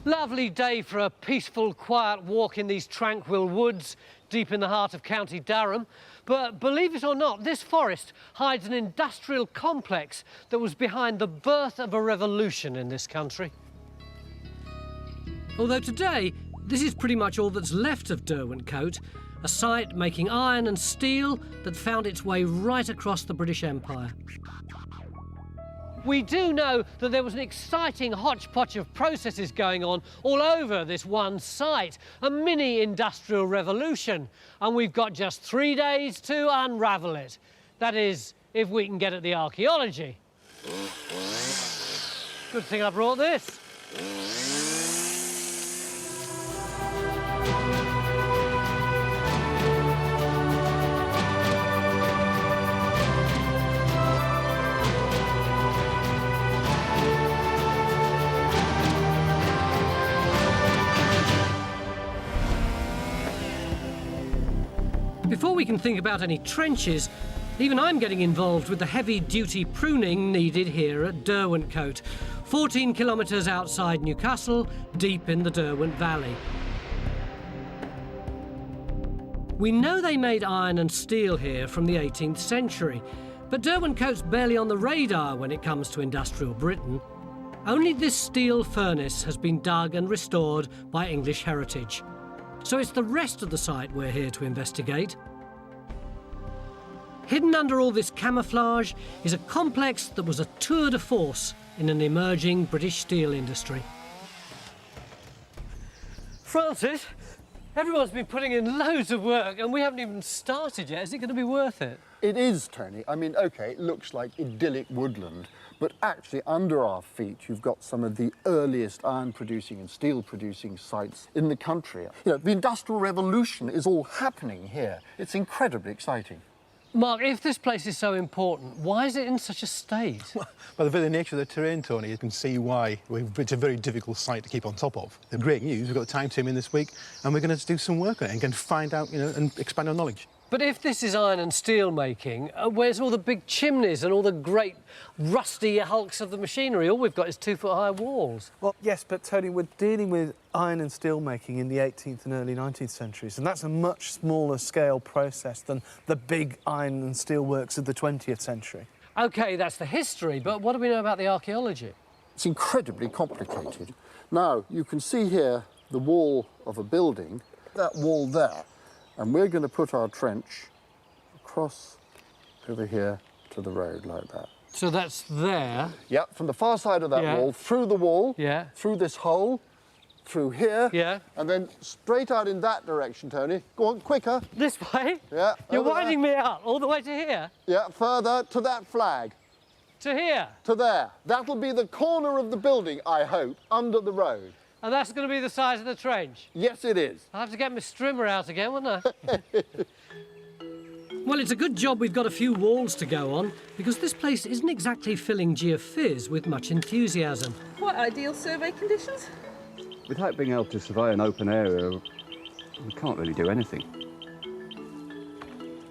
Lovely day for a peaceful, quiet walk in these tranquil woods deep in the heart of County Durham. But believe it or not, this forest hides an industrial complex that was behind the birth of a revolution in this country. Although today, this is pretty much all that's left of Derwentcote, a site making iron and steel that found its way right across the British Empire. We do know that there was an exciting hodgepodge of processes going on all over this one site, a mini industrial revolution, and we've got just 3 days to unravel it. That is, if we can get at the archaeology. Good thing I brought this. Before we can think about any trenches, even I'm getting involved with the heavy-duty pruning needed here at Derwentcote, 14 kilometres outside Newcastle, deep in the Derwent Valley. We know they made iron and steel here from the 18th century, but Derwentcote's barely on the radar when it comes to industrial Britain. Only this steel furnace has been dug and restored by English heritage. So it's the rest of the site we're here to investigate. Hidden under all this camouflage is a complex that was a tour de force in an emerging British steel industry. Francis, everyone's been putting in loads of work and we haven't even started yet. Is it going to be worth it? It is, Tony. I mean, OK, it looks like idyllic woodland, but actually under our feet you've got some of the earliest iron-producing and steel-producing sites in the country. You know, the Industrial Revolution is all happening here. It's incredibly exciting. Mark, if this place is so important, why is it in such a state? Well, the very nature of the terrain, Tony, you can see why it's a very difficult site to keep on top of. The great news, we've got the time team in this week and we're going to do some work on it and find out, you know, and expand our knowledge. But if this is iron and steel making, where's all the big chimneys and all the great rusty hulks of the machinery? All we've got is 2-foot-high walls. Well, yes, but Tony, we're dealing with iron and steel making in the 18th and early 19th centuries, and that's a much smaller scale process than the big iron and steel works of the 20th century. OK, that's the history, but what do we know about the archaeology? It's incredibly complicated. Now, you can see here the wall of a building, that wall there. And we're going to put our trench across over here to the road like that. So that's there? Yeah, from the far side of that wall, through the wall, through this hole, through here, and then straight out in that direction, Tony. Go on, quicker. This way? Yeah. You're winding me up all the way to here? Yeah, further to that flag. To here? To there. That'll be the corner of the building, I hope, under the road. And that's going to be the size of the trench? Yes, it is. I'll have to get my strimmer out again, won't I? Well, it's a good job we've got a few walls to go on, because this place isn't exactly filling geophys with much enthusiasm. Quite ideal survey conditions. Without being able to survey an open area, we can't really do anything.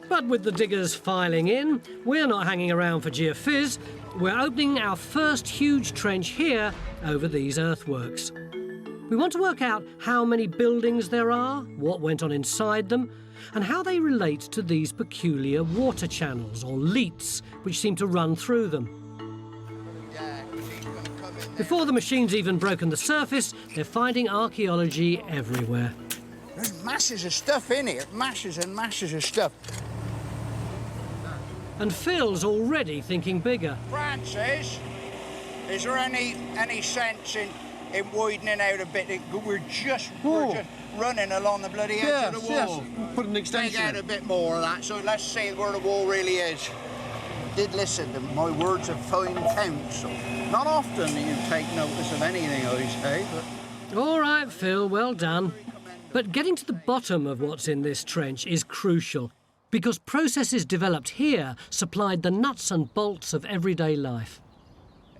But with the diggers filing in, we're not hanging around for geophys. We're opening our first huge trench here over these earthworks. We want to work out how many buildings there are, what went on inside them, and how they relate to these peculiar water channels, or leats, which seem to run through them. Before the machine's even broken the surface, they're finding archaeology everywhere. There's masses of stuff in here, masses and masses of stuff. And Phil's already thinking bigger. Francis, is there any sense in widening out a bit? We're just running along the bloody edge of the wall. Yes. Put an extension Take out a bit more of that, so let's see where the wall really is. Did listen to my words of fine counsel. Not often do you take notice of anything I say, but... All right, Phil, well done. But getting to the bottom of what's in this trench is crucial, because processes developed here supplied the nuts and bolts of everyday life.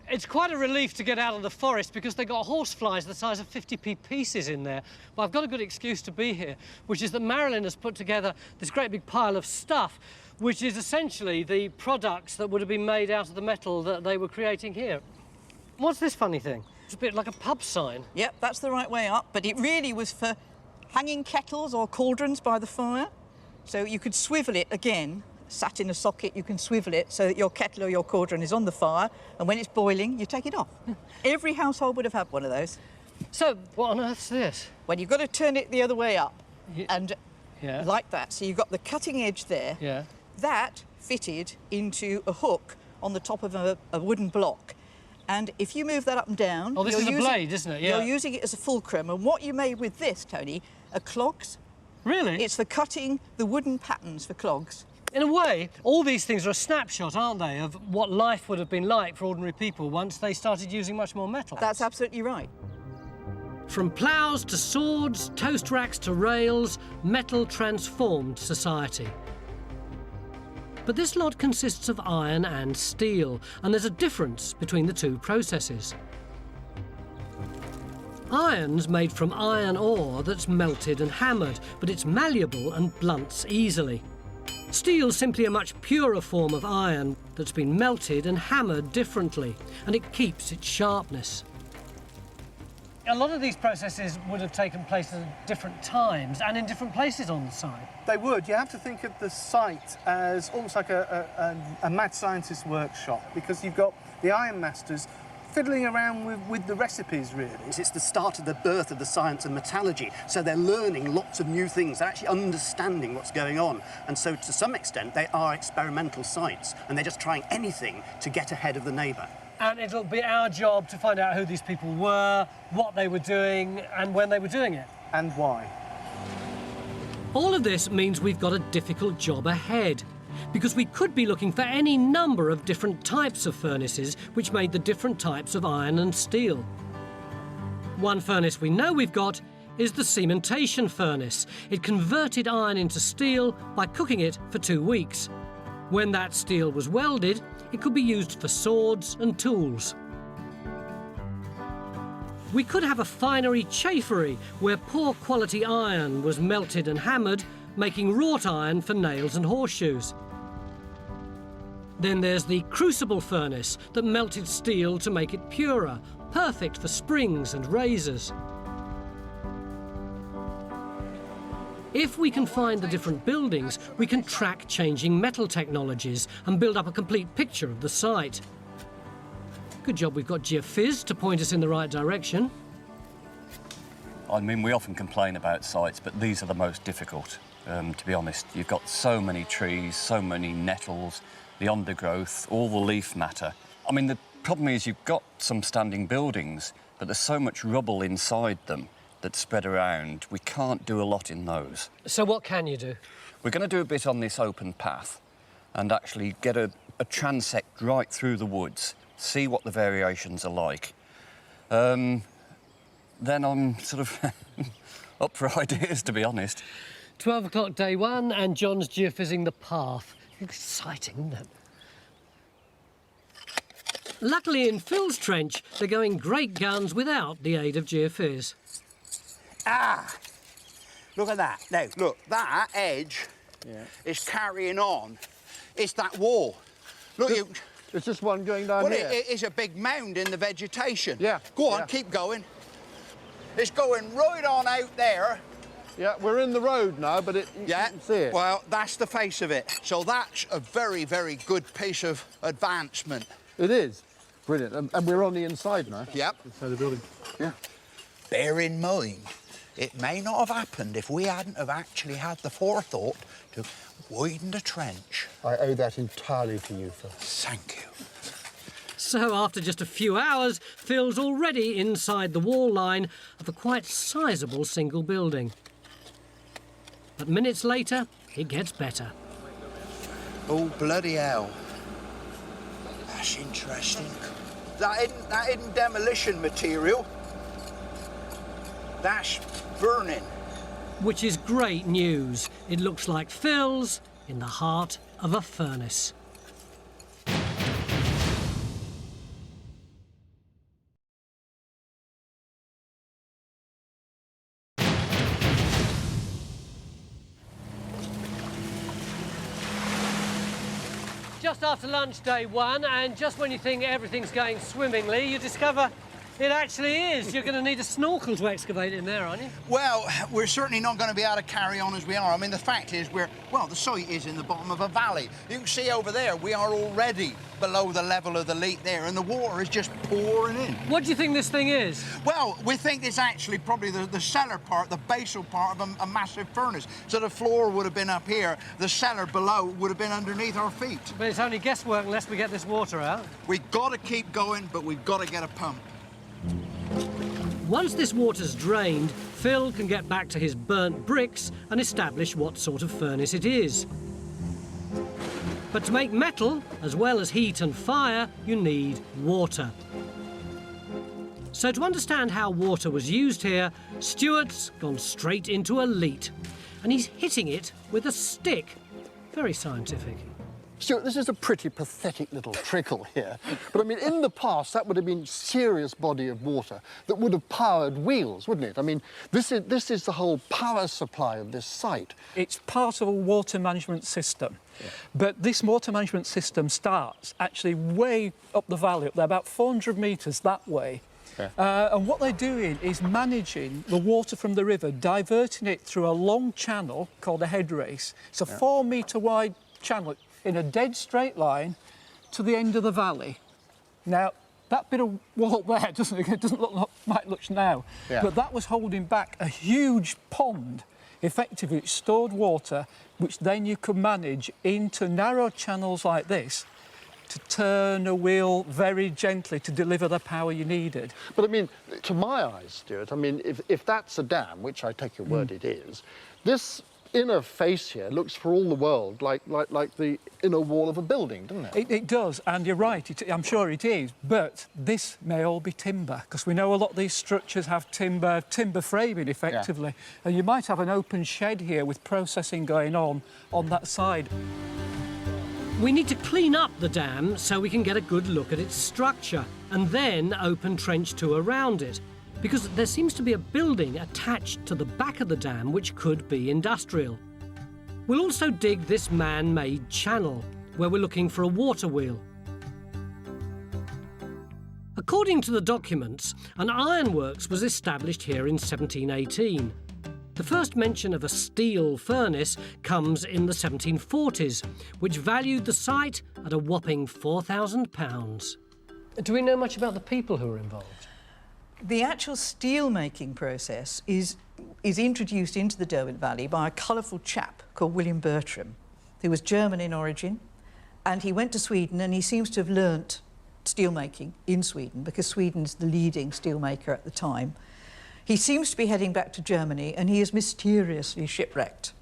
It's quite a relief to get out of the forest because they've got horseflies the size of 50p pieces in there. But I've got a good excuse to be here, which is that Marilyn has put together this great big pile of stuff, which is essentially the products that would have been made out of the metal that they were creating here. What's this funny thing? It's a bit like a pub sign. Yep, that's the right way up, but it really was for hanging kettles or cauldrons by the fire. So you could swivel it again, sat in a socket, you can swivel it so that your kettle or your cauldron is on the fire, and when it's boiling, you take it off. Every household would have had one of those. So, what on earth's this? Well, you've got to turn it the other way up, and Yeah. like that. So you've got the cutting edge there. Yeah. That fitted into a hook on the top of a wooden block. And if you move that up and down... Oh, this is a blade, isn't it? Yeah. You're using it as a fulcrum. And what you made with this, Tony, are clogs. Really? It's for cutting the wooden patterns for clogs. In a way, all these things are a snapshot, aren't they, of what life would have been like for ordinary people once they started using much more metal. That's absolutely right. From ploughs to swords, toast racks to rails, metal transformed society. But this lot consists of iron and steel, and there's a difference between the two processes. Iron's made from iron ore that's melted and hammered, but it's malleable and blunts easily. Steel's simply a much purer form of iron that's been melted and hammered differently, and it keeps its sharpness. A lot of these processes would have taken place at different times and in different places on the site. They would. You have to think of the site as almost like a mad scientist's workshop, because you've got the iron masters fiddling around with the recipes, really. It's the start of the birth of the science of metallurgy, so they're learning lots of new things, they're actually understanding what's going on, and so to some extent they are experimental sites, and they're just trying anything to get ahead of the neighbour. And it'll be our job to find out who these people were, what they were doing, and when they were doing it. And why. All of this means we've got a difficult job ahead, because we could be looking for any number of different types of furnaces which made the different types of iron and steel. One furnace we know we've got is the Cementation Furnace. It converted iron into steel by cooking it for 2 weeks. When that steel was welded, it could be used for swords and tools. We could have a finery chafery where poor quality iron was melted and hammered, making wrought iron for nails and horseshoes. Then there's the Crucible Furnace that melted steel to make it purer, perfect for springs and razors. If we can find the different buildings, we can track changing metal technologies and build up a complete picture of the site. Good job we've got geophys to point us in the right direction. I mean, we often complain about sites, but these are the most difficult, to be honest. You've got so many trees, so many nettles, the undergrowth, all the leaf matter. I mean, the problem is you've got some standing buildings, but there's so much rubble inside them that's spread around. We can't do a lot in those. So what can you do? We're going to do a bit on this open path and actually get a transect right through the woods, see what the variations are like. Then I'm sort of up for ideas, to be honest. 12 o'clock day one, and John's geophysiing the path. Exciting, isn't it? Luckily, in Phil's trench, they're going great guns without the aid of geophys. Ah! Look at that. Now, look, that edge is carrying on. It's that wall. Look, It's just one going down well, here. it is a big mound in the vegetation. Yeah. Go on, yeah. keep going. It's going right on out there. Yeah, we're in the road now, but you can see it. Well, that's the face of it. So that's a very, very good piece of advancement. It is. Brilliant. And we're on the inside now. Yep. Inside the building. Yeah. Bear in mind, it may not have happened if we hadn't have actually had the forethought to widen the trench. I owe that entirely to you, Phil. Thank you. So after just a few hours, Phil's already inside the wall line of a quite sizable single building. But minutes later, it gets better. Oh, bloody hell. That's interesting. That isn't demolition material. That's burning. Which is great news. It looks like Phil's in the heart of a furnace. Just after lunch day one, and just when you think everything's going swimmingly, you discover It actually is. You're going to need a snorkel to excavate in there, aren't you? Well, we're certainly not going to be able to carry on as we are. I mean, the fact is well, the site is in the bottom of a valley. You can see over there, we are already below the level of the leak there, and the water is just pouring in. What do you think this thing is? Well, we think it's actually probably the cellar part, the basal part of a massive furnace. So the floor would have been up here, the cellar below would have been underneath our feet. But it's only guesswork unless we get this water out. We've got to keep going, but we've got to get a pump. Once this water's drained, Phil can get back to his burnt bricks and establish what sort of furnace it is. But to make metal, as well as heat and fire, you need water. So to understand how water was used here, Stuart's gone straight into a leat, and he's hitting it with a stick. Very scientific. Stuart, this is a pretty pathetic little trickle here. But I mean, in the past, that would have been a serious body of water that would have powered wheels, wouldn't it? I mean, this is the whole power supply of this site. It's part of a water management system. Yeah. But this water management system starts actually way up the valley, up there, about 400 metres that way. Yeah. And what they're doing is managing the water from the river, diverting it through a long channel called a head race. It's a 4-metre wide channel in a dead straight line to the end of the valley. Now, that bit of wall there doesn't look like much now, but that was holding back a huge pond, effectively, which stored water, which then you could manage into narrow channels like this to turn a wheel very gently to deliver the power you needed. But I mean, to my eyes, Stuart, I mean, if that's a dam, which I take your word it is, this inner face here looks for all the world like the inner wall of a building, doesn't it? It does, and you're right, I'm sure it is, but this may all be timber, because we know a lot of these structures have timber framing, effectively, and you might have an open shed here with processing going on that side. We need to clean up the dam so we can get a good look at its structure, and then open trench 2 around it, because there seems to be a building attached to the back of the dam which could be industrial. We'll also dig this man-made channel, where we're looking for a water wheel. According to the documents, an ironworks was established here in 1718. The first mention of a steel furnace comes in the 1740s, which valued the site at a whopping £4,000. Do we know much about the people who were involved? The actual steel-making process is introduced into the Derwent Valley by a colourful chap called William Bertram, who was German in origin, and he went to Sweden and he seems to have learnt steel-making in Sweden, because Sweden's the leading steelmaker at the time. He seems to be heading back to Germany, and he is mysteriously shipwrecked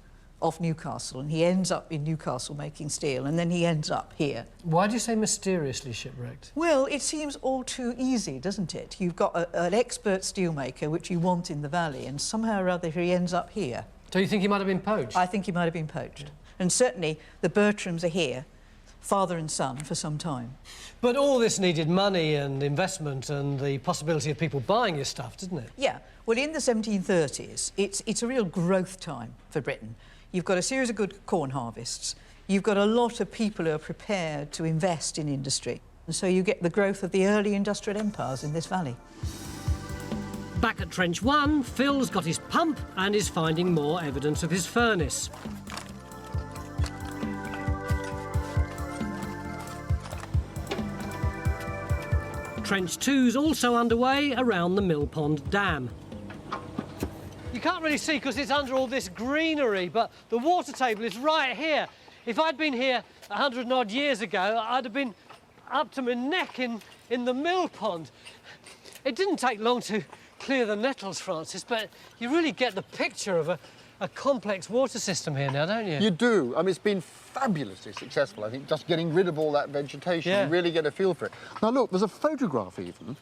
off Newcastle, and he ends up in Newcastle making steel, and then he ends up here. Why do you say mysteriously shipwrecked? Well, it seems all too easy, doesn't it? You've got an expert steelmaker, which you want in the valley, and somehow or other he ends up here. Do you think he might have been poached? I think he might have been poached. And certainly the Bertrams are here, father and son, for some time. But all this needed money and investment and the possibility of people buying your stuff, didn't it? Yeah. Well, in the 1730s, it's a real growth time for Britain. You've got a series of good corn harvests. You've got a lot of people who are prepared to invest in industry. And so you get the growth of the early industrial empires in this valley. Back at Trench 1, Phil's got his pump and is finding more evidence of his furnace. Trench 2's also underway around the Mill Pond Dam. You can't really see because it's under all this greenery, but the water table is right here. If I'd been here 100 and odd years ago, I'd have been up to my neck in the mill pond. It didn't take long to clear the nettles, Francis, but you really get the picture of a complex water system here now, don't you? You do. I mean, it's been fabulously successful, I think, just getting rid of all that vegetation. You really get a feel for it. Now, look, there's a photograph even.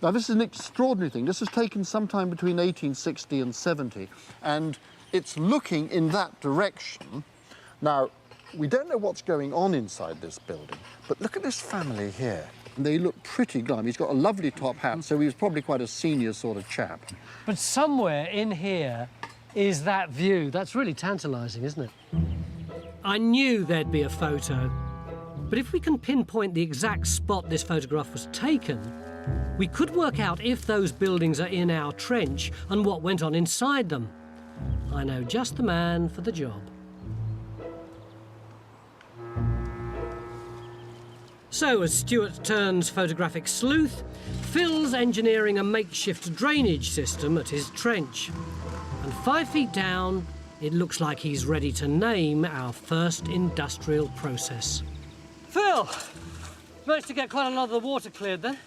Now, this is an extraordinary thing. This was taken sometime between 1860 and 70, and it's looking in that direction. Now, we don't know what's going on inside this building, but look at this family here. They look pretty glum. He's got a lovely top hat, so he was probably quite a senior sort of chap. But somewhere in here is that view. That's really tantalising, isn't it? I knew there'd be a photo, but if we can pinpoint the exact spot this photograph was taken, We could work out if those buildings are in our trench and what went on inside them. I know just the man for the job. So, as Stuart turns photographic sleuth, Phil's engineering a makeshift drainage system at his trench. And 5 feet down, it looks like he's ready to name our first industrial process. Phil! Managed to get quite a lot of the water cleared then.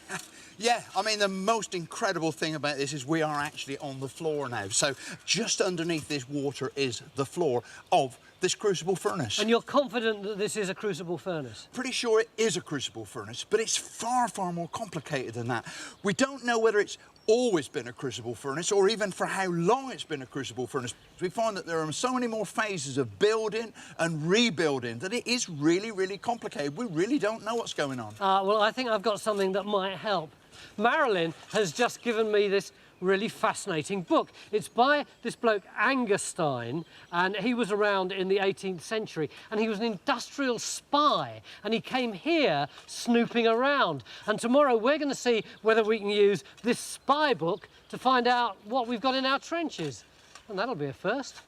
Yeah, I mean, the most incredible thing about this is we are actually on the floor now. So just underneath this water is the floor of this crucible furnace. And you're confident that this is a crucible furnace? Pretty sure it is a crucible furnace, but it's far, far more complicated than that. We don't know whether it's always been a crucible furnace or even for how long it's been a crucible furnace. We find that there are so many more phases of building and rebuilding that it is really, really complicated. We really don't know what's going on. Well, I think I've got something that might help. Marilyn has just given me this really fascinating book. It's by this bloke Angerstein, and he was around in the 18th century, and he was an industrial spy, and he came here snooping around. And tomorrow we're going to see whether we can use this spy book to find out what we've got in our trenches. And that'll be a first.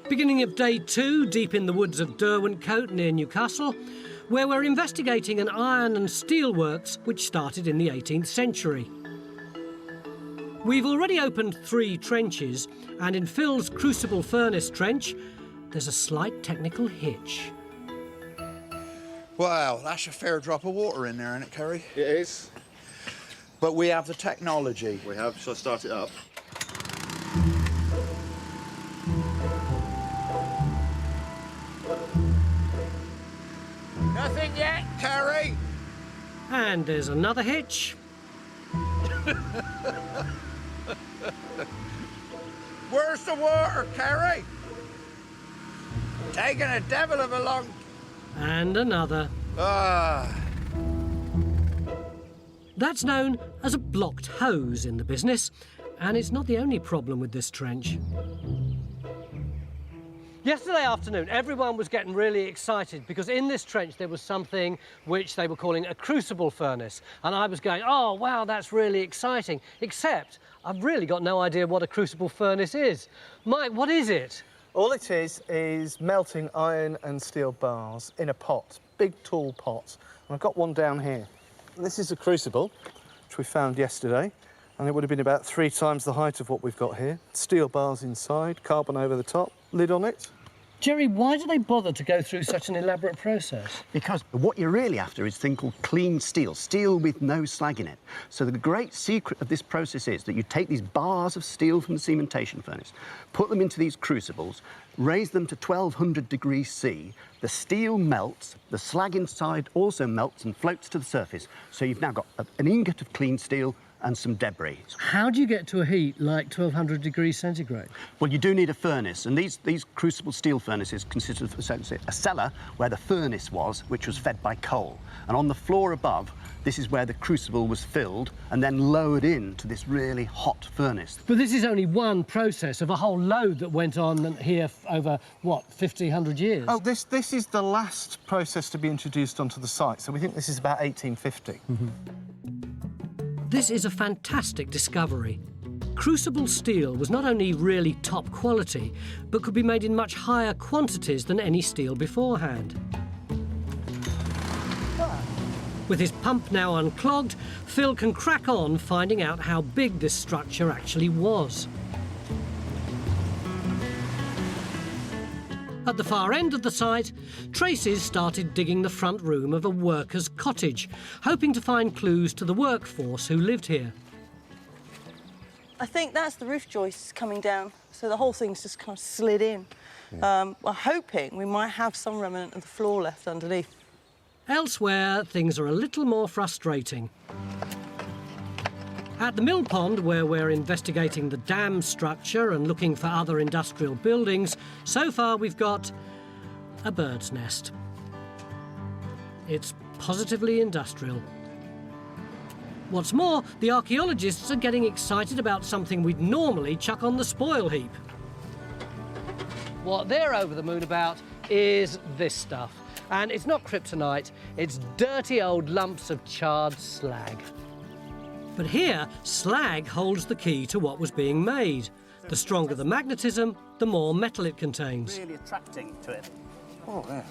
Beginning of day 2, deep in the woods of Derwentcote near Newcastle, where we're investigating an iron and steel works which started in the 18th century. We've already opened 3 trenches, and in Phil's Crucible Furnace trench, there's a slight technical hitch. Wow, that's a fair drop of water in there, isn't it, Kerry? It is. But we have the technology. We have. Shall I start it up? Nothing yet, Kerry. And there's another hitch. Where's the water, Kerry? Taking a devil of a long... And another. Ah. That's known as a blocked hose in the business, and it's not the only problem with this trench. Yesterday afternoon, everyone was getting really excited because in this trench there was something which they were calling a crucible furnace. And I was going, oh, wow, that's really exciting. Except I've really got no idea what a crucible furnace is. Mike, what is it? All it is melting iron and steel bars in a pot, big tall pot. And I've got one down here. And this is a crucible, which we found yesterday. And it would have been about 3 times the height of what we've got here. Steel bars inside, carbon over the top, lid on it. Jerry, why do they bother to go through such an elaborate process? Because what you're really after is a thing called clean steel, steel with no slag in it. So the great secret of this process is that you take these bars of steel from the cementation furnace, put them into these crucibles, raise them to 1200 degrees C, the steel melts, the slag inside also melts and floats to the surface. So you've now got an ingot of clean steel and some debris. How do you get to a heat like 1200 degrees centigrade? Well, you do need a furnace, and these crucible steel furnaces consist of essentially a cellar where the furnace was, which was fed by coal. And on the floor above, this is where the crucible was filled and then lowered into this really hot furnace. But this is only one process of a whole load that went on here over, what, 50, 100 years? Oh, this is the last process to be introduced onto the site, so we think this is about 1850. This is a fantastic discovery. Crucible steel was not only really top quality, but could be made in much higher quantities than any steel beforehand. With his pump now unclogged, Phil can crack on finding out how big this structure actually was. At the far end of the site, Tracy's started digging the front room of a worker's cottage, hoping to find clues to the workforce who lived here. I think that's the roof joists coming down, so the whole thing's just kind of slid in. Yeah. We're hoping we might have some remnant of the floor left underneath. Elsewhere, things are a little more frustrating. At the mill pond, where we're investigating the dam structure and looking for other industrial buildings, so far we've got a bird's nest. It's positively industrial. What's more, the archaeologists are getting excited about something we'd normally chuck on the spoil heap. What they're over the moon about is this stuff. And it's not kryptonite, it's dirty old lumps of charred slag. But here, slag holds the key to what was being made. The stronger the magnetism, the more metal it contains. Really attracting to it. Oh, yeah.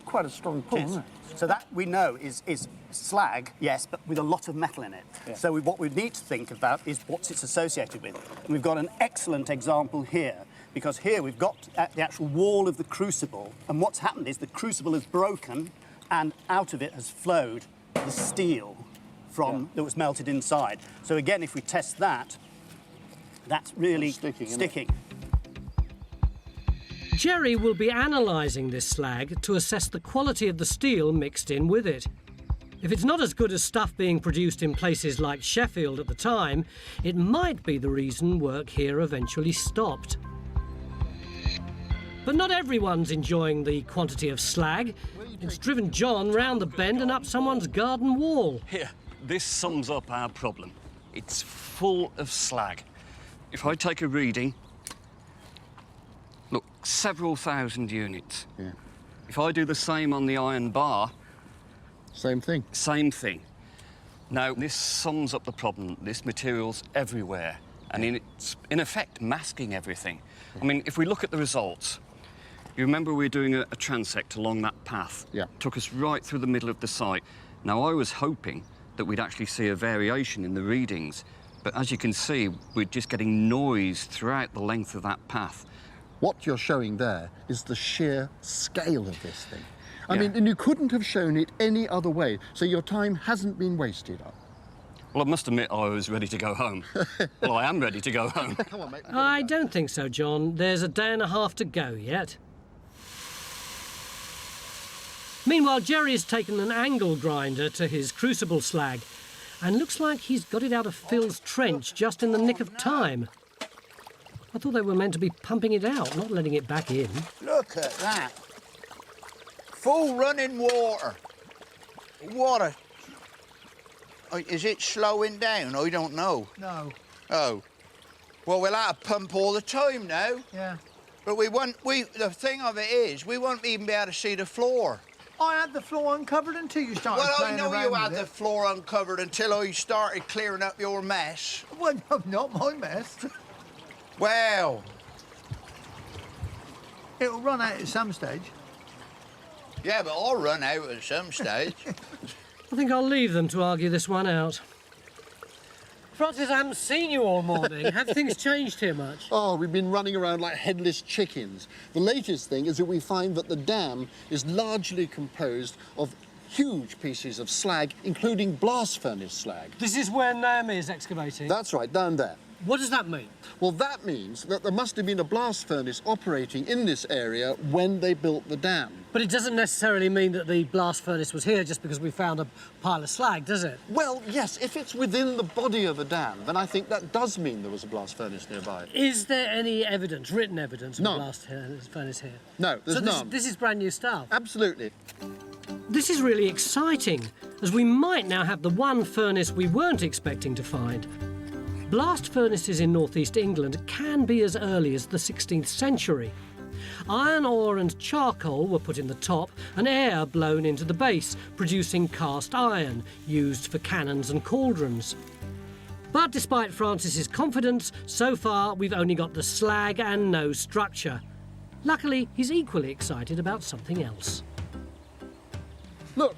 Quite a strong pull, isn't it? So that we know is slag, yes, but with a lot of metal in it. Yeah. So what we need to think about is what's it's associated with. And we've got an excellent example here, because here we've got the actual wall of the crucible, and what's happened is the crucible is broken, and out of it has flowed the steel that was melted inside. So again, if we test that, that's really sticking. Jerry will be analysing this slag to assess the quality of the steel mixed in with it. If it's not as good as stuff being produced in places like Sheffield at the time, it might be the reason work here eventually stopped. But not everyone's enjoying the quantity of slag. It's driven John round the bend and up someone's garden wall. Here, this sums up our problem. It's full of slag. If I take a reading, look, several thousand units. Yeah. If I do the same on the iron bar... Same thing. Same thing. Now, this sums up the problem. This material's everywhere, and it's, in effect, masking everything. I mean, if we look at the results, you remember we were doing a transect along that path? Yeah. Took us right through the middle of the site. Now, I was hoping that we'd actually see a variation in the readings, but as you can see, we're just getting noise throughout the length of that path. What you're showing there is the sheer scale of this thing. I mean, and you couldn't have shown it any other way, so your time hasn't been wasted. Well, I must admit I was ready to go home. Well, I am ready to go home. Come on, mate. I don't think so, John. There's a day and a half to go yet. Meanwhile, Jerry has taken an angle grinder to his crucible slag and looks like he's got it out of Phil's trench just in the nick of time. I thought they were meant to be pumping it out, not letting it back in. Look at that. Full running water. What a... Oh, is it slowing down? I don't know. No. Oh. Well, we'll have to pump all the time now. Yeah. But the thing of it is, we won't even be able to see the floor. I had the floor uncovered until you started Well, I playing know around you had with the it. floor uncovered until I started clearing up your mess. Well, no, not my mess. Well, It'll run out at some stage. yeah, but I'll run out at some stage. I think I'll leave them to argue this one out. Francis, I haven't seen you all morning. Have things changed here much? Oh, we've been running around like headless chickens. The latest thing is that we find that the dam is largely composed of huge pieces of slag, including blast furnace slag. This is where Naomi is excavating. That's right, down there. What does that mean? Well, that means that there must have been a blast furnace operating in this area when they built the dam. But it doesn't necessarily mean that the blast furnace was here just because we found a pile of slag, does it? Well, yes, if it's within the body of a dam, then I think that does mean there was a blast furnace nearby. Is there any evidence, written evidence, of No. a blast furnace here? No, there's none. This is brand new stuff. Absolutely. This is really exciting, as we might now have the one furnace we weren't expecting to find. Blast furnaces in northeast England can be as early as the 16th century. Iron ore and charcoal were put in the top and air blown into the base, producing cast iron, used for cannons and cauldrons. But despite Francis's confidence, so far we've only got the slag and no structure. Luckily, he's equally excited about something else. Look,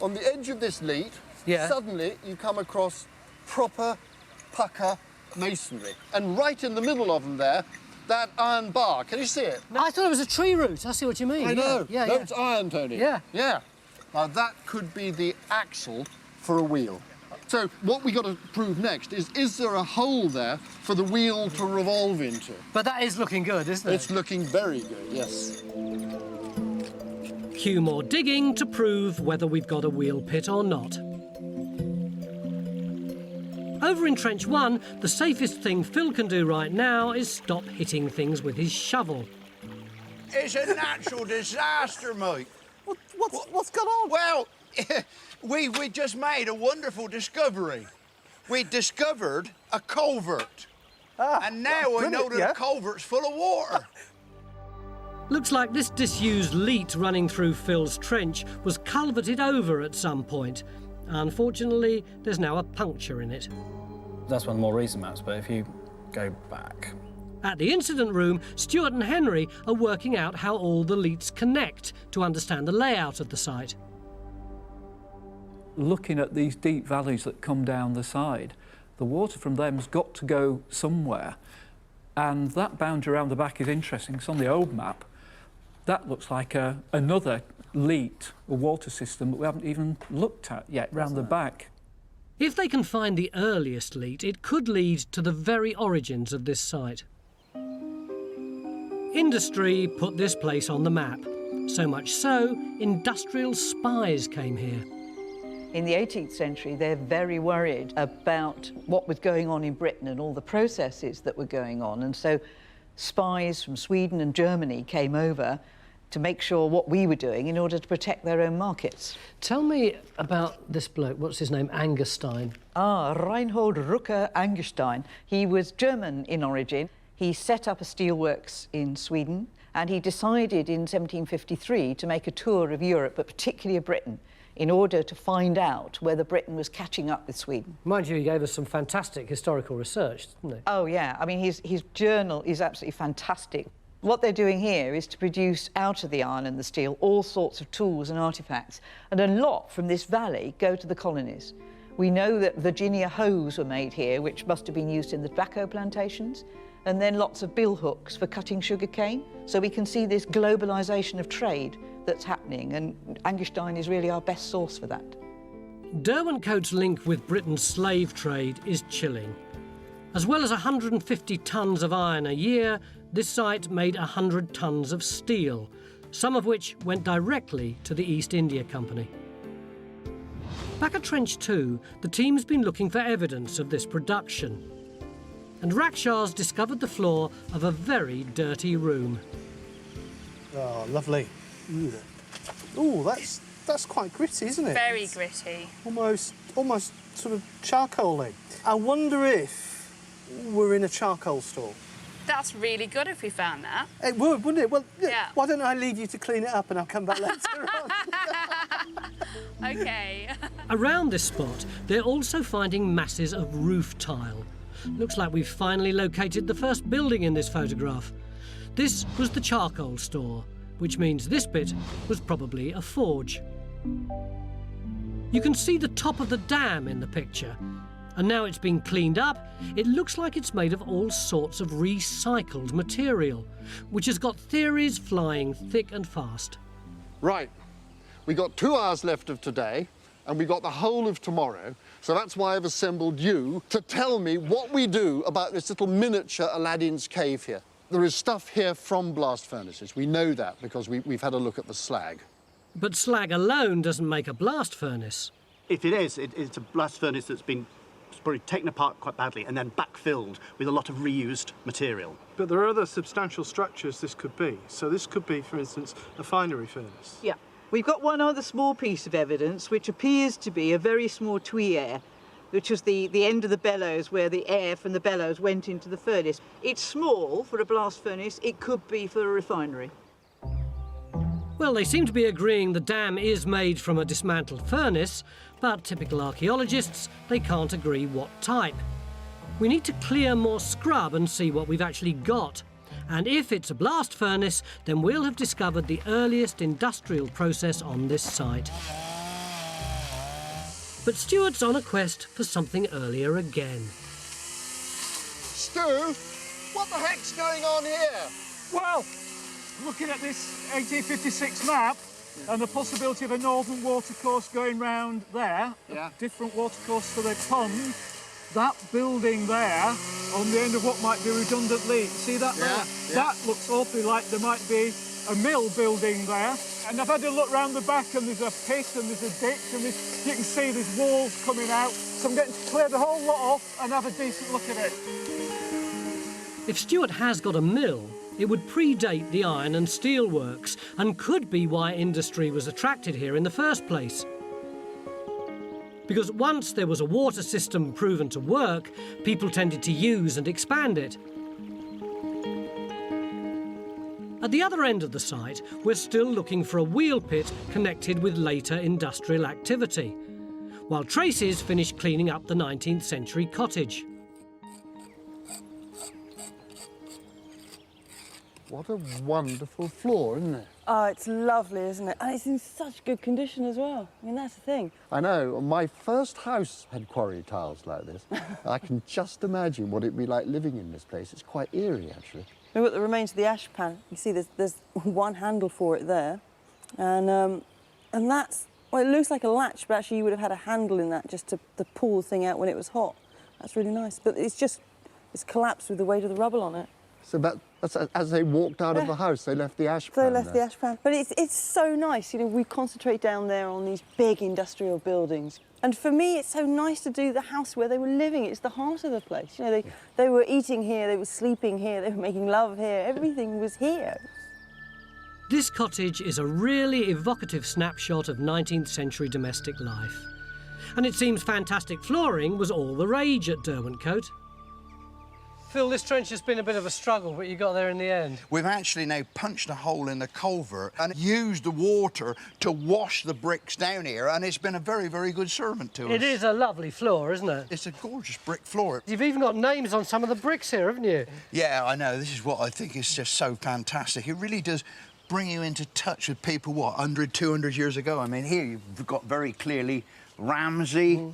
on the edge of this lead, suddenly you come across proper pucker masonry. And right in the middle of them there, that iron bar. Can you see it? No, I thought it was a tree root. I see what you mean. I know. Yeah, no, yeah. it's iron, Tony. Yeah. Yeah. Now, that could be the axle for a wheel. So what we got to prove next is there a hole there for the wheel to revolve into? But that is looking good, isn't it? It's looking very good, yes. Cue more digging to prove whether we've got a wheel pit or not. Over in Trench 1, the safest thing Phil can do right now is stop hitting things with his shovel. It's a natural disaster, mate. What's gone on? Well, We just made a wonderful discovery. We discovered a culvert. And now I know that the culvert's full of water. Looks like this disused leat running through Phil's trench was culverted over at some point. Unfortunately, there's now a puncture in it. That's one of the more recent maps, but if you go back... At the incident room, Stuart and Henry are working out how all the leats connect to understand the layout of the site. Looking at these deep valleys that come down the side, the water from them's got to go somewhere. And that boundary around the back is interesting, because on the old map, that looks like another leat, a water system that we haven't even looked at yet, round the back. If they can find the earliest leat, it could lead to the very origins of this site. Industry put this place on the map. So much so, industrial spies came here. In the 18th century, they're very worried about what was going on in Britain and all the processes that were going on. And so spies from Sweden and Germany came over to make sure what we were doing in order to protect their own markets. Tell me about this bloke. What's his name? Angerstein. Reinhold Rucker Angerstein. He was German in origin. He set up a steelworks in Sweden, and he decided in 1753 to make a tour of Europe, but particularly of Britain, in order to find out whether Britain was catching up with Sweden. Mind you, he gave us some fantastic historical research, didn't he? Oh, yeah. I mean, his journal is absolutely fantastic. What they're doing here is to produce out of the iron and the steel all sorts of tools and artefacts, and a lot from this valley go to the colonies. We know that Virginia hoes were made here, which must have been used in the tobacco plantations, and then lots of bill hooks for cutting sugar cane. So we can see this globalisation of trade that's happening, and Angerstein is really our best source for that. Derwentcote's link with Britain's slave trade is chilling. As well as 150 tonnes of iron a year, this site made 100 tonnes of steel, some of which went directly to the East India Company. Back at Trench 2, the team's been looking for evidence of this production. And Rakshas discovered the floor of a very dirty room. Oh, lovely. Oh, that's quite gritty, isn't it? Very gritty. Almost sort of charcoaly. I wonder if we're in a charcoal store. That's really good if we found that. It would, wouldn't it? Well, yeah. Why don't I leave you to clean it up and I'll come back later on? OK. Around this spot, they're also finding masses of roof tile. Looks like we've finally located the first building in this photograph. This was the charcoal store, which means this bit was probably a forge. You can see the top of the dam in the picture, and now it's been cleaned up, it looks like it's made of all sorts of recycled material, which has got theories flying thick and fast. Right, we got 2 hours left of today, and we got the whole of tomorrow, so that's why I've assembled you to tell me what we do about this little miniature Aladdin's cave here. There is stuff here from blast furnaces. We know that because we've had a look at the slag. But slag alone doesn't make a blast furnace. If it is, it's a blast furnace that's been probably taken apart quite badly and then backfilled with a lot of reused material. But there are other substantial structures this could be. So this could be, for instance, a finery furnace. Yeah. We've got one other small piece of evidence, which appears to be a very small tuyere, which was the end of the bellows where the air from the bellows went into the furnace. It's small for a blast furnace. It could be for a refinery. Well, they seem to be agreeing the dam is made from a dismantled furnace, but typical archaeologists, they can't agree what type. We need to clear more scrub and see what we've actually got. And if it's a blast furnace, then we'll have discovered the earliest industrial process on this site. But Stuart's on a quest for something earlier again. Stu, what the heck's going on here? Well, looking at this 1856 map and the possibility of a northern watercourse going round there, a different watercourse for the pond, that building there on the end of what might be redundant leak, see that there? That looks awfully like there might be a mill building there. And I've had a look round the back and there's a pit and there's a ditch and you can see there's walls coming out. So I'm getting to clear the whole lot off and have a decent look at it. If Stuart has got a mill, it would predate the iron and steel works and could be why industry was attracted here in the first place. Because once there was a water system proven to work, people tended to use and expand it. At the other end of the site, we're still looking for a wheel pit connected with later industrial activity, while Tracy's finished cleaning up the 19th century cottage. What a wonderful floor, isn't it? Oh, it's lovely, isn't it? And it's in such good condition as well. I mean, that's the thing. I know. My first house had quarry tiles like this. I can just imagine what it'd be like living in this place. It's quite eerie, actually. We've got the remains of the ash pan. You see there's one handle for it there. And that's, well, it looks like a latch, but actually you would have had a handle in that just to pull the thing out when it was hot. That's really nice. But it's collapsed with the weight of the rubble on it. So that's as they walked out of the house, they left the ash pan. They left the ash pan. But it's so nice, you know, we concentrate down there on these big industrial buildings. And for me, it's so nice to do the house where they were living. It's the heart of the place. You know, they were eating here, they were sleeping here, they were making love here. Everything was here. This cottage is a really evocative snapshot of 19th century domestic life. And it seems fantastic flooring was all the rage at Derwentcote. Phil, this trench has been a bit of a struggle, but you got there in the end. We've actually now punched a hole in the culvert and used the water to wash the bricks down here, and it's been a very, very good servant to us. It is a lovely floor, isn't it? It's a gorgeous brick floor. You've even got names on some of the bricks here, haven't you? Yeah, I know. This is what I think is just so fantastic. It really does bring you into touch with people, what, 100, 200 years ago? I mean, here you've got very clearly Ramsey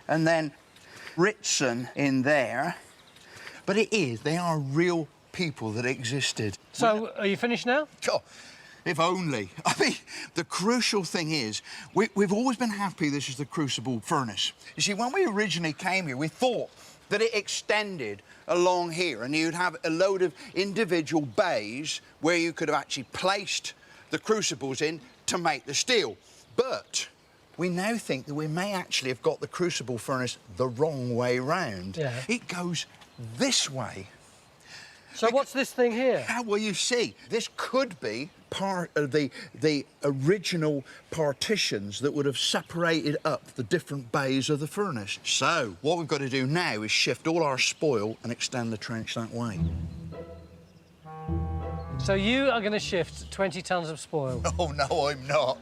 and then Ritson in there. But they are real people that existed. So, are you finished now? Oh, if only. I mean, the crucial thing is, we've always been happy this is the Crucible Furnace. You see, when we originally came here, we thought that it extended along here and you'd have a load of individual bays where you could have actually placed the crucibles in to make the steel. But we now think that we may actually have got the Crucible Furnace the wrong way round. Yeah. It goes this way. So what's this thing here? Well, you see, this could be part of the original partitions that would have separated up the different bays of the furnace. So what we've got to do now is shift all our spoil and extend the trench that way. So you are going to shift 20 tonnes of spoil? Oh, no, I'm not.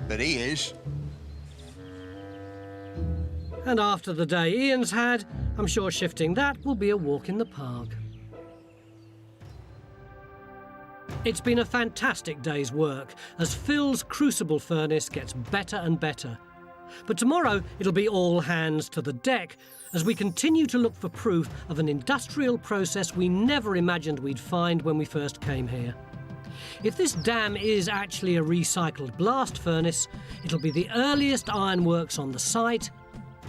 But he is. And after the day Ian's had, I'm sure shifting that will be a walk in the park. It's been a fantastic day's work as Phil's Crucible Furnace gets better and better. But tomorrow it'll be all hands to the deck as we continue to look for proof of an industrial process we never imagined we'd find when we first came here. If this dam is actually a recycled blast furnace, it'll be the earliest ironworks on the site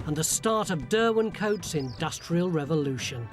and the start of Derwentcote's industrial revolution.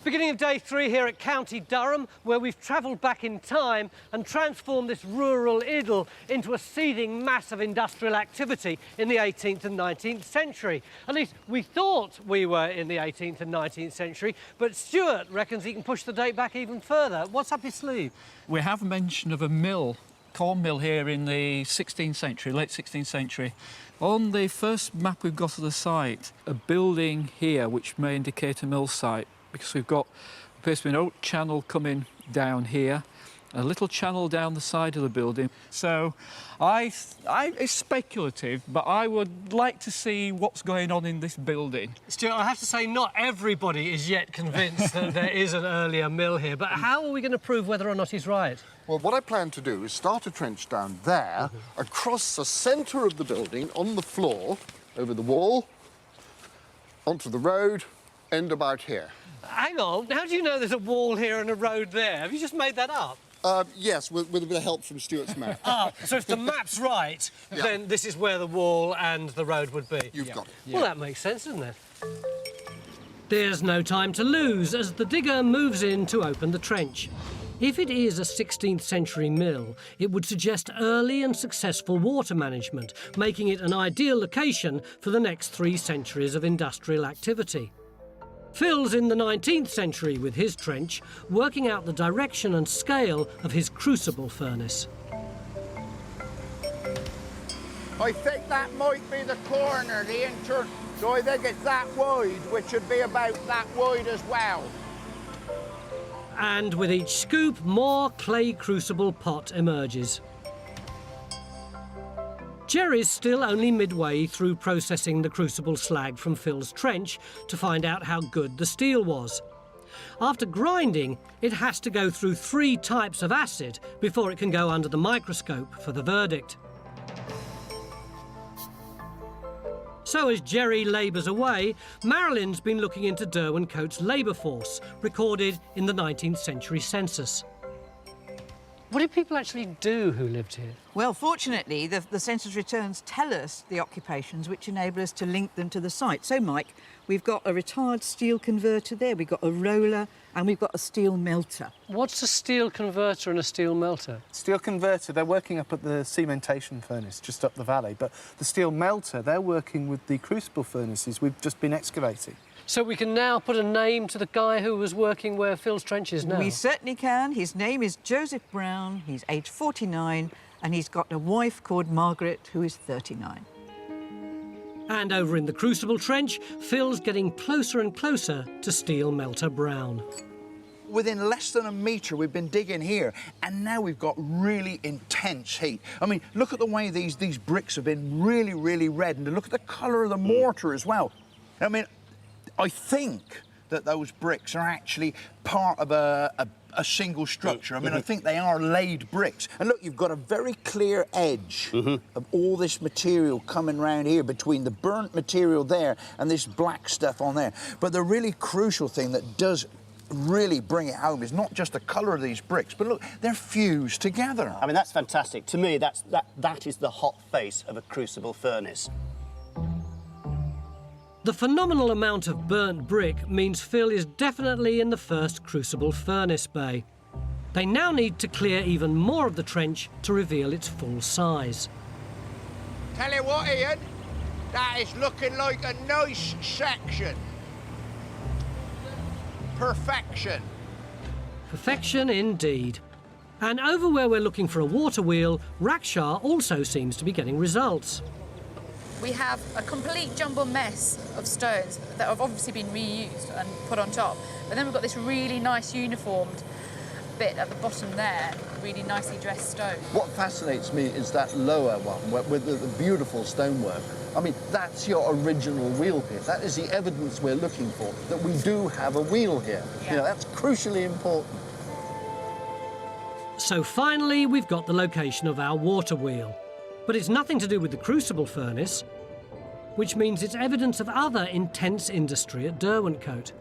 Beginning of day 3 here at County Durham, where we've travelled back in time and transformed this rural idyll into a seething mass of industrial activity in the 18th and 19th century. At least we thought we were in the 18th and 19th century, but Stuart reckons he can push the date back even further. What's up his sleeve? We have mention of a mill, corn mill here in the 16th century, late 16th century. On the first map we've got of the site, a building here which may indicate a mill site, because we've got basically an oak channel coming down here, a little channel down the side of the building. So it's speculative, but I would like to see what's going on in this building. Stuart, I have to say not everybody is yet convinced that there is an earlier mill here, but how are we going to prove whether or not he's right? Well, what I plan to do is start a trench down there, across the centre of the building, on the floor, over the wall, onto the road, end about here. Hang on, how do you know there's a wall here and a road there? Have you just made that up? Yes, with a bit of help from Stuart's map. So if the map's right, then this is where the wall and the road would be? You've got it. Well, that makes sense, doesn't it? There's no time to lose as the digger moves in to open the trench. If it is a 16th century mill, it would suggest early and successful water management, making it an ideal location for the next 3 centuries of industrial activity. Phil's in the 19th century with his trench, working out the direction and scale of his crucible furnace. I think that might be the corner, the entrance. So I think it's that wide, which should be about that wide as well. And with each scoop, more clay crucible pot emerges. Jerry's still only midway through processing the crucible slag from Phil's trench to find out how good the steel was. After grinding, it has to go through 3 types of acid before it can go under the microscope for the verdict. So as Jerry labours away, Marilyn's been looking into Derwentcote's labour force, recorded in the 19th century census. What did people actually do who lived here? Well, fortunately, the census returns tell us the occupations which enable us to link them to the site. So, Mike, we've got a retired steel converter there, we've got a roller, and we've got a steel melter. What's a steel converter and a steel melter? Steel converter, they're working up at the Cementation Furnace, just up the valley, but the steel melter, they're working with the Crucible Furnaces we've just been excavating. So we can now put a name to the guy who was working where Phil's trench is now? We certainly can. His name is Joseph Brown, he's aged 49, and he's got a wife called Margaret, who is 39. And over in the Crucible trench, Phil's getting closer and closer to steel melter Brown. Within less than a metre we've been digging here, and now we've got really intense heat. I mean, look at the way these bricks have been really, really red, and look at the colour of the mortar as well. I mean, I think that those bricks are actually part of a single structure. I mean, I think they are laid bricks. And look, you've got a very clear edge of all this material coming round here between the burnt material there and this black stuff on there. But the really crucial thing that does really bring it home is not just the colour of these bricks, but look, they're fused together. I mean, that's fantastic. To me, that is the hot face of a crucible furnace. The phenomenal amount of burnt brick means Phil is definitely in the first crucible furnace bay. They now need to clear even more of the trench to reveal its full size. Tell you what, Ian, that is looking like a nice section. Perfection. Perfection indeed. And over where we're looking for a water wheel, Raksha also seems to be getting results. We have a complete jumble mess of stones that have obviously been reused and put on top. But then we've got this really nice uniformed bit at the bottom there, really nicely dressed stone. What fascinates me is that lower one with the beautiful stonework. I mean, that's your original wheel here. That is the evidence we're looking for, that we do have a wheel here. Yeah. You know, that's crucially important. So finally, we've got the location of our water wheel. But it's nothing to do with the crucible furnace, which means it's evidence of other intense industry at Derwentcote.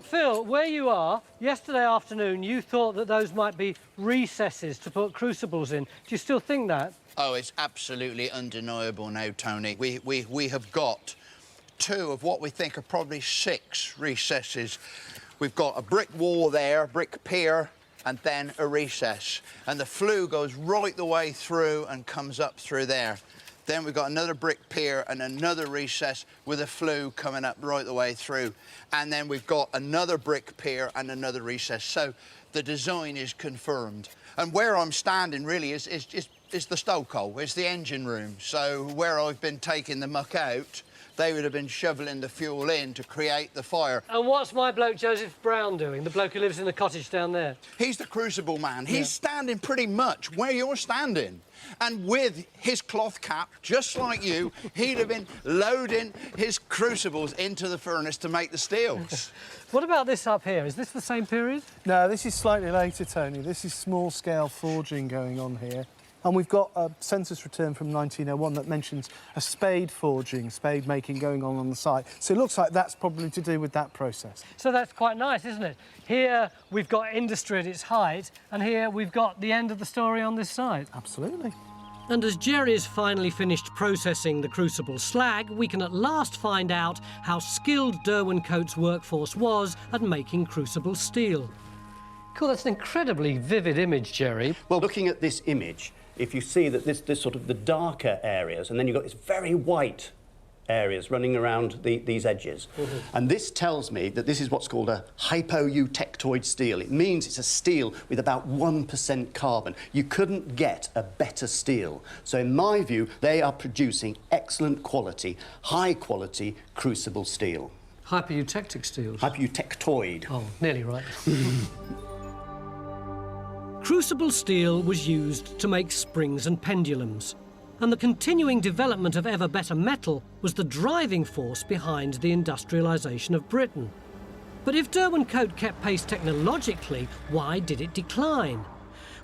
Phil, where you are, yesterday afternoon you thought that those might be recesses to put crucibles in. Do you still think that? Oh, it's absolutely undeniable now, Tony. We have got 2 of what we think are probably 6 recesses. We've got a brick wall there, a brick pier, and then a recess. And the flue goes right the way through and comes up through there. Then we've got another brick pier and another recess with a flue coming up right the way through. And then we've got another brick pier and another recess. So the design is confirmed. And where I'm standing really is the stokehole, it's the engine room. So where I've been taking the muck out, they would have been shoveling the fuel in to create the fire. And what's my bloke Joseph Brown doing, the bloke who lives in the cottage down there? He's the crucible man. He's standing pretty much where you're standing. And with his cloth cap, just like you, he'd have been loading his crucibles into the furnace to make the steels. What about this up here? Is this the same period? No, this is slightly later, Tony. This is small-scale forging going on here. And we've got a census return from 1901 that mentions a spade forging, spade making going on the site. So it looks like that's probably to do with that process. So that's quite nice, isn't it? Here we've got industry at its height, and here we've got the end of the story on this side. Absolutely. And as Jerry's finally finished processing the crucible slag, we can at last find out how skilled Derwentcote's workforce was at making crucible steel. Cool, that's an incredibly vivid image, Jerry. Well, looking at this image, if you see that this sort of the darker areas, and then you've got this very white areas running around these edges. And this tells me that this is what's called a hypoeutectoid steel. It means it's a steel with about 1% carbon. You couldn't get a better steel. So in my view, they are producing excellent quality, high quality crucible steel. Hypoeutectic steels? Hypoeutectoid. Oh, nearly right. Crucible steel was used to make springs and pendulums, and the continuing development of ever better metal was the driving force behind the industrialisation of Britain. But if Derwentcote kept pace technologically, why did it decline?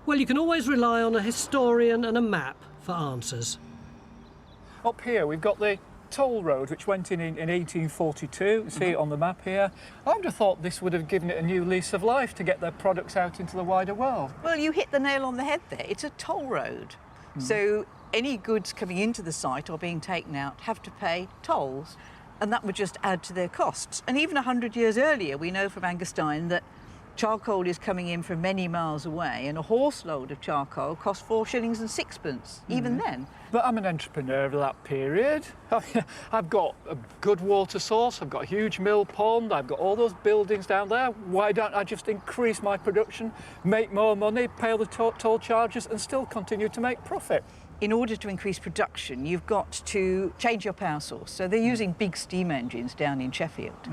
Well, you can always rely on a historian and a map for answers. Up here we've got the toll road which went in 1842. You see it on the map here. I would have thought this would have given it a new lease of life to get their products out into the wider world. Well, you hit the nail on the head there. It's a toll road. So any goods coming into the site or being taken out have to pay tolls, and that would just add to their costs. And even 100 years earlier, we know from Angerstein that charcoal is coming in from many miles away, and a horse load of charcoal cost 4 shillings and sixpence, even then. But I'm an entrepreneur of that period. I've got a good water source, I've got a huge mill pond, I've got all those buildings down there. Why don't I just increase my production, make more money, pay all the toll charges and still continue to make profit? In order to increase production, you've got to change your power source. So they're using big steam engines down in Sheffield.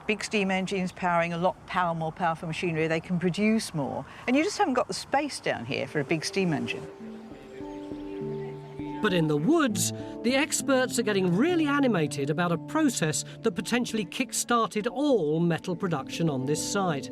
Big steam engines powering a lot more powerful machinery, they can produce more. And you just haven't got the space down here for a big steam engine. But in the woods, the experts are getting really animated about a process that potentially kick-started all metal production on this site.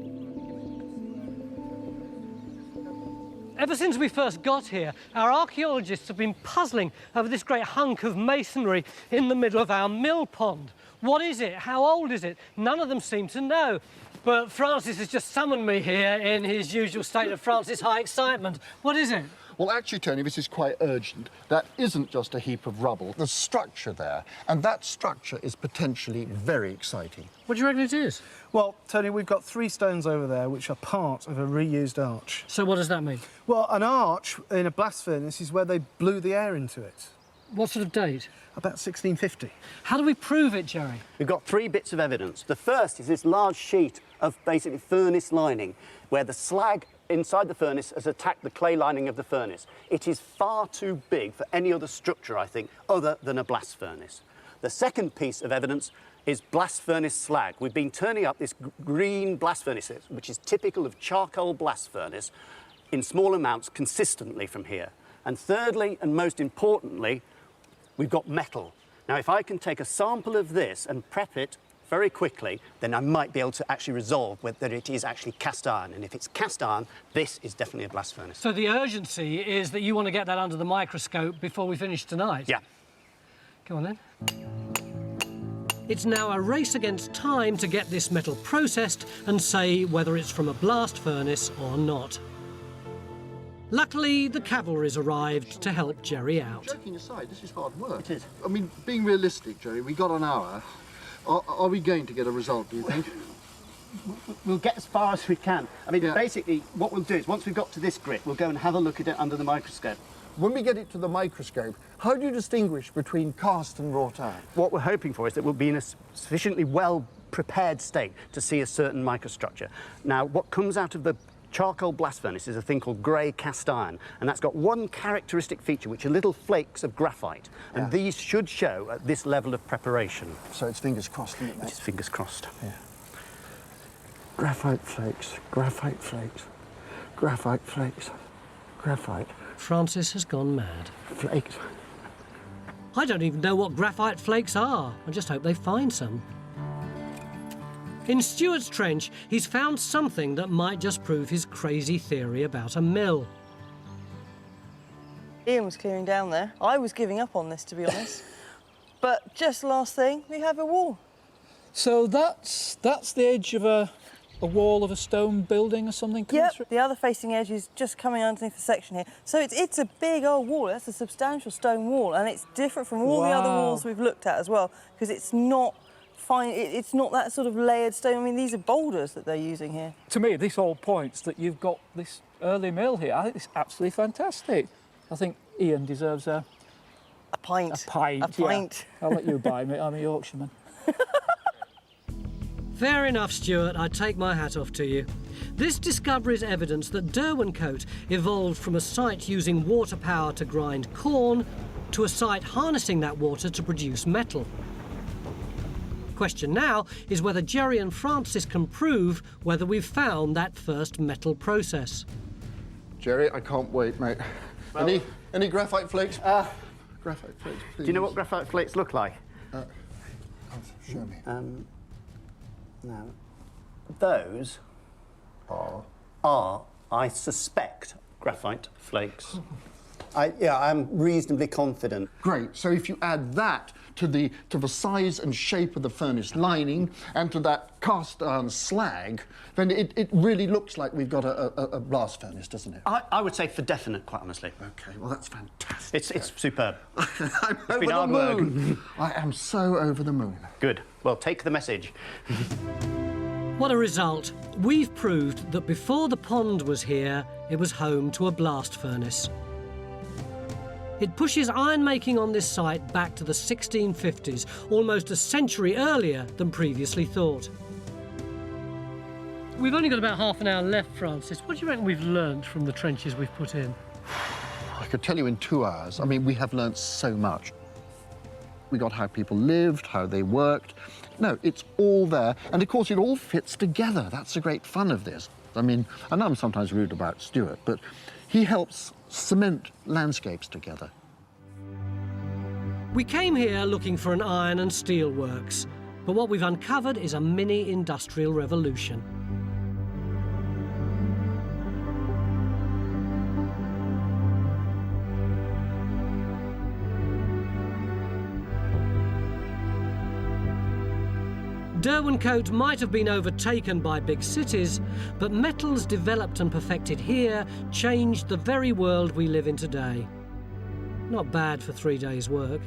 Ever since we first got here, our archaeologists have been puzzling over this great hunk of masonry in the middle of our mill pond. What is it? How old is it? None of them seem to know. But Francis has just summoned me here in his usual state of Francis high excitement. What is it? Well, actually, Tony, this is quite urgent. That isn't just a heap of rubble. There's structure there, and that structure is potentially very exciting. What do you reckon it is? Well, Tony, we've got 3 stones over there which are part of a reused arch. So what does that mean? Well, an arch in a blast furnace is where they blew the air into it. What sort of date? About 1650. How do we prove it, Jerry? We've got 3 bits of evidence. The first is this large sheet of basically furnace lining where the slag inside the furnace has attacked the clay lining of the furnace. It is far too big for any other structure, I think, other than a blast furnace. The second piece of evidence is blast furnace slag. We've been turning up this green blast furnace, which is typical of charcoal blast furnace, in small amounts consistently from here. And thirdly, and most importantly, we've got metal. Now, if I can take a sample of this and prep it very quickly, then I might be able to actually resolve whether it is actually cast iron. And if it's cast iron, this is definitely a blast furnace. So the urgency is that you want to get that under the microscope before we finish tonight? Yeah. Go on then. It's now a race against time to get this metal processed and say whether it's from a blast furnace or not. Luckily, the cavalry's arrived to help Jerry out. Joking aside, this is hard work. It is. I mean, being realistic, Jerry, we got an hour. Are we going to get a result, do you think? We'll get as far as we can. I mean, Yeah. basically, what we'll do is, once we've got to this grit, we'll go and have a look at it under the microscope. When we get it to the microscope, how do you distinguish between cast and wrought iron? What we're hoping for is that we'll be in a sufficiently well-prepared state to see a certain microstructure. Now, what comes out of the charcoal blast furnace is a thing called grey cast iron, and that's got one characteristic feature, which are little flakes of graphite, and these should show at this level of preparation. So it's fingers crossed, isn't it, mate? It's fingers crossed. Yeah. Graphite flakes, graphite flakes, graphite flakes, graphite Francis has gone mad. flakes. I don't even know what graphite flakes are. I just hope they find some. In Stuart's trench, he's found something that might just prove his crazy theory about a mill. Ian was clearing down there. I was giving up on this, to be honest. But just last thing, we have a wall. So that's the edge of a a wall of a stone building or something? Yep, the other facing edge is just coming underneath the section here. So it's a big old wall. That's a substantial stone wall, and it's different from all the other walls we've looked at as well, because it's not fine. It's not that sort of layered stone. I mean, these are boulders that they're using here. To me, this all points that you've got this early mill here. I think it's absolutely fantastic. I think Ian deserves a pint. A pint. A pint. Yeah. I'll let you buy me. I'm a Yorkshireman. Fair enough, Stuart. I take my hat off to you. This discovery is evidence that Derwentcote evolved from a site using water power to grind corn to a site harnessing that water to produce metal. Question now is whether Jerry and Francis can prove whether we've found that first metal process. Jerry, I can't wait, mate. Well, any graphite flakes? Graphite flakes, please. Do you know what graphite flakes look like? Show me. No. Those are, I suspect, graphite flakes. I'm reasonably confident. Great. So if you add that to the size and shape of the furnace lining and to that cast iron slag, then it really looks like we've got a blast furnace, doesn't it? I would say for definite, quite honestly. OK, well, that's fantastic. It's superb. I'm it's been hard work. I am so over the moon. Good. Well, take the message. What a result. We've proved that before the pond was here, it was home to a blast furnace. It pushes iron-making on this site back to the 1650s, almost a century earlier than previously thought. We've only got about half an hour left, Francis. What do you reckon we've learnt from the trenches we've put in? I could tell you in 2 hours. I mean, we have learnt so much. We got how people lived, how they worked. No, it's all there. And, of course, it all fits together. That's the great fun of this. I mean, I know I'm sometimes rude about Stuart, but he helps cement landscapes together. We came here looking for an iron and steel works, but what we've uncovered is a mini industrial revolution. Derwentcote might have been overtaken by big cities, but metals developed and perfected here changed the very world we live in today. Not bad for 3 days' work.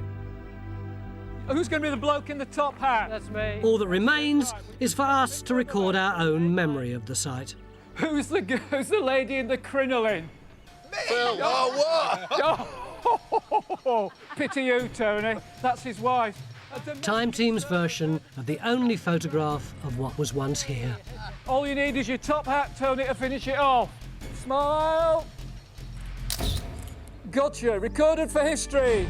Who's going to be the bloke in the top hat? That's me. All that remains is for us to record our own memory of the site. Who's the lady in the crinoline? Me! Oh, what? Oh, pity you, Tony. That's his wife. Time Team's version of the only photograph of what was once here. All you need is your top hat, Tony, to finish it off. Smile. Gotcha. Recorded for history.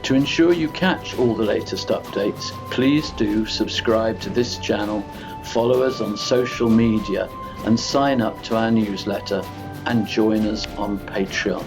To ensure you catch all the latest updates, please do subscribe to this channel, follow us on social media, and sign up to our newsletter, and join us on Patreon.